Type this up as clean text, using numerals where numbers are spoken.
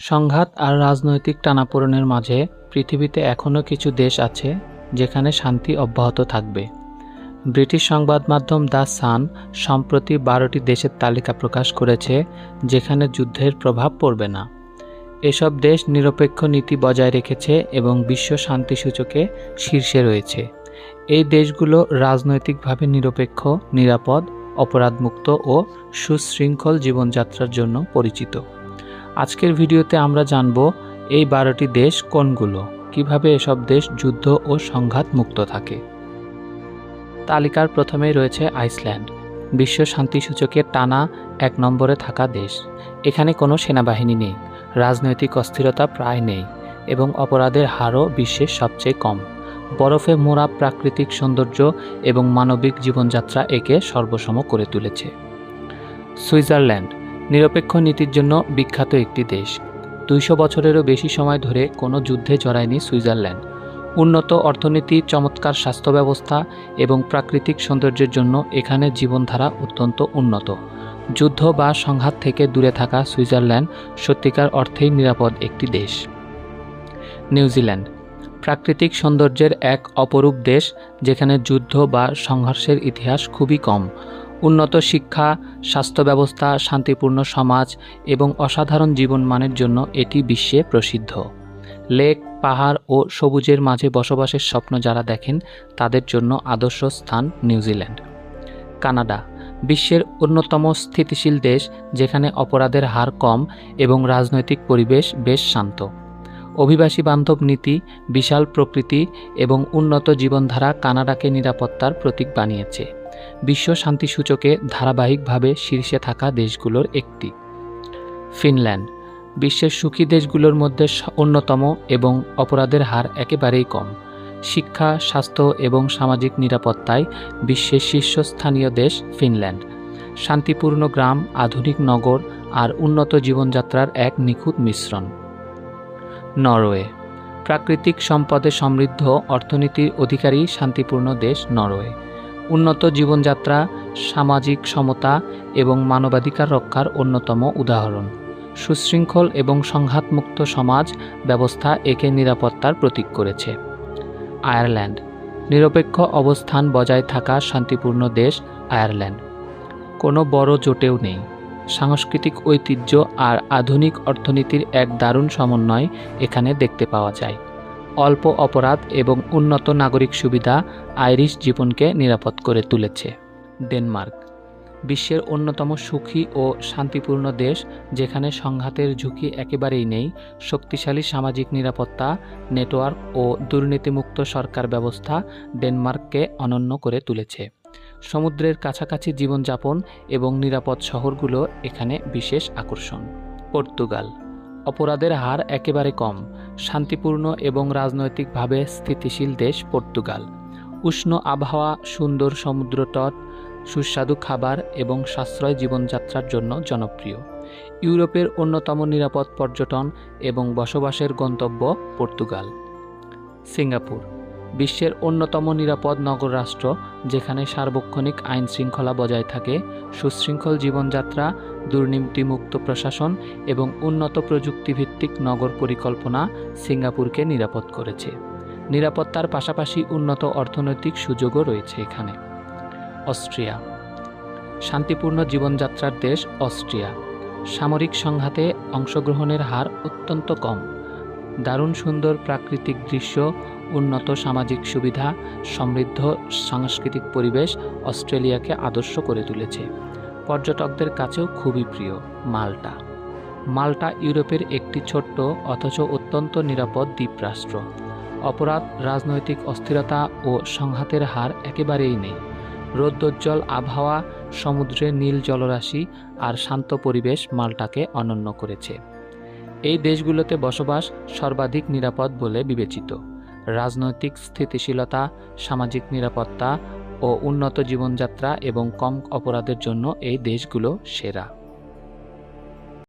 সংঘাত আর রাজনৈতিক টানাপোড়েনের মাঝে পৃথিবীতে এখনও কিছু দেশ আছে যেখানে শান্তি অব্যাহত থাকবে। ব্রিটিশ সংবাদ মাধ্যম দ্য সান সম্প্রতি 12টি দেশের তালিকা প্রকাশ করেছে যেখানে যুদ্ধের প্রভাব পড়বে না। এসব দেশ নিরপেক্ষ নীতি বজায় রেখেছে এবং বিশ্ব শান্তি সূচকে শীর্ষে রয়েছে। এই দেশগুলো রাজনৈতিকভাবে নিরপেক্ষ, নিরাপদ, অপরাধমুক্ত ও সুশৃঙ্খল জীবনযাত্রার জন্য পরিচিত। আজকের ভিডিওতে আমরা জানব এই 12টি দেশ কোনগুলো, কিভাবে এসব দেশ যুদ্ধ ও সংঘাত মুক্ত থাকে। তালিকার প্রথমেই রয়েছে আইসল্যান্ড, বিশ্ব শান্তি সূচকে টানা 1 নম্বরে থাকা দেশ। এখানে কোনো সেনাবাহিনী নেই, রাজনৈতিক অস্থিরতা প্রায় নেই এবং অপরাধের হারও বিশ্বের সবচেয়ে কম। বরফে মোড়া প্রাকৃতিক সৌন্দর্য এবং মানবিক জীবনযাত্রা একে সর্বসম করে তুলেছে। সুইজারল্যান্ড নিরপেক্ষ নীতির জন্য বিখ্যাত একটি দেশ। 200 বছরেরও বেশি সময় ধরে কোনো যুদ্ধে জড়ায়নি সুইজারল্যান্ড। উন্নত অর্থনীতি, চমৎকার স্বাস্থ্য ব্যবস্থা এবং প্রাকৃতিক সৌন্দর্যের জন্য এখানে জীবনধারা অত্যন্ত উন্নত। যুদ্ধ বা সংঘাত থেকে দূরে থাকা সুইজারল্যান্ড সত্যিকার অর্থেই নিরাপদ একটি দেশ। নিউজিল্যান্ড প্রাকৃতিক সৌন্দর্যের এক অপরূপ দেশ যেখানে যুদ্ধ বা সংঘর্ষের ইতিহাস খুবই কম। উন্নত শিক্ষা, স্বাস্থ্য ব্যবস্থা, শান্তিপূর্ণ সমাজ এবং অসাধারণ জীবনমানের জন্য এটি বিশ্বে প্রসিদ্ধ। লেক, পাহাড় ও সবুজের মাঝে বসবাসের স্বপ্ন যারা দেখেন তাদের জন্য আদর্শ স্থান নিউজিল্যান্ড। কানাডা বিশ্বের অন্যতম স্থিতিশীল দেশ যেখানে অপরাধের হার কম এবং রাজনৈতিক পরিবেশ বেশ শান্ত। অভিবাসী বান্ধব নীতি, বিশাল প্রকৃতি এবং উন্নত জীবনধারা কানাডাকে নিরাপত্তার প্রতীক বানিয়েছে। বিশ্ব শান্তি সূচকে ধারাবাহিকভাবে শীর্ষে থাকা দেশগুলোর একটি। ফিনল্যান্ড বিশ্বের সুখী দেশগুলোর মধ্যে অন্যতম এবং অপরাধের হার একেবারেই কম। শিক্ষা, স্বাস্থ্য এবং সামাজিক নিরাপত্তায় বিশ্বের শীর্ষস্থানীয় দেশ ফিনল্যান্ড। শান্তিপূর্ণ গ্রাম, আধুনিক নগর আর উন্নত জীবনযাত্রার এক নিখুঁত মিশ্রণ। নরওয়ে প্রাকৃতিক সম্পদে সমৃদ্ধ, অর্থনীতির অধিকারী শান্তিপূর্ণ দেশ নরওয়ে। উন্নত জীবনযাত্রা, সামাজিক সমতা এবং মানবাধিকার রক্ষার অন্যতম উদাহরণ। সুশৃঙ্খল এবং সংঘাতমুক্ত সমাজ ব্যবস্থা একে নিরাপত্তার প্রতীক করেছে। আয়ারল্যান্ড নিরপেক্ষ অবস্থান বজায় থাকা শান্তিপূর্ণ দেশ আয়ারল্যান্ড। কোনো বড় জোটেও নেই। সাংস্কৃতিক ঐতিহ্য আর আধুনিক অর্থনীতির এক দারুণ সমন্বয় এখানে দেখতে পাওয়া যায়। অল্প অপরাধ এবং উন্নত নাগরিক সুবিধা আইরিশ জীবনকে নিরাপদ করে তুলেছে। ডেনমার্ক বিশ্বের অন্যতম সুখী ও শান্তিপূর্ণ দেশ যেখানে সংঘাতের ঝুঁকি একেবারেই নেই। শক্তিশালী সামাজিক নিরাপত্তা নেটওয়ার্ক ও দুর্নীতিমুক্ত সরকার ব্যবস্থা ডেনমার্ককে অনন্য করে তুলেছে। সমুদ্রের কাছাকাছি জীবনযাপন এবং নিরাপদ শহরগুলো এখানে বিশেষ আকর্ষণ। পর্তুগাল অপরাধের হার একেবারে কম, শান্তিপূর্ণ এবং রাজনৈতিকভাবে স্থিতিশীল দেশ পর্তুগাল। উষ্ণ আবহাওয়া, সুন্দর সমুদ্রতট, সুস্বাদু খাবার এবং সাশ্রয় জীবনযাত্রার জন্য জনপ্রিয়। ইউরোপের অন্যতম নিরাপদ পর্যটন এবং বসবাসের গন্তব্য পর্তুগাল। সিঙ্গাপুর বিশ্বের অন্যতম নিরাপদ নগর রাষ্ট্র যেখানে সার্বক্ষণিক আইন শৃঙ্খলা বজায় থাকে। সুশৃঙ্খল জীবনযাত্রা, দুর্নীতিমুক্ত প্রশাসন এবং উন্নত প্রযুক্তিভিত্তিক নগর পরিকল্পনা সিঙ্গাপুরকে নিরাপদ করেছে। নিরাপত্তার পাশাপাশি উন্নত অর্থনৈতিক সুযোগও রয়েছে এখানে। অস্ট্রিয়া শান্তিপূর্ণ জীবনযাত্রার দেশ অস্ট্রিয়া। সামরিক সংঘাতে অংশগ্রহণের হার অত্যন্ত কম। দারুণ সুন্দর প্রাকৃতিক দৃশ্য, উন্নত সামাজিক সুবিধা, সমৃদ্ধ সাংস্কৃতিক পরিবেশ অস্ট্রেলিয়াকে আদর্শ করে তুলেছে। পর্যটকদের কাছেও খুবই প্রিয়। মাল্টা ইউরোপের একটি ছোট্ট অথচ অত্যন্ত নিরাপদ দ্বীপরাষ্ট্র। অপরাধ, রাজনৈতিক অস্থিরতা ও সংঘাতের হার একেবারেই নেই। রৌদ্রোজ্জ্বল আবহাওয়া, সমুদ্রের নীল জলরাশি আর শান্ত পরিবেশ মাল্টাকে অনন্য করেছে। এই দেশগুলোতে বসবাস সর্বাধিক নিরাপদ বলে বিবেচিত। রাজনৈতিক স্থিতিশীলতা, সামাজিক নিরাপত্তা ও উন্নত জীবনযাত্রা এবং কম অপরাধের জন্য এই দেশগুলো সেরা।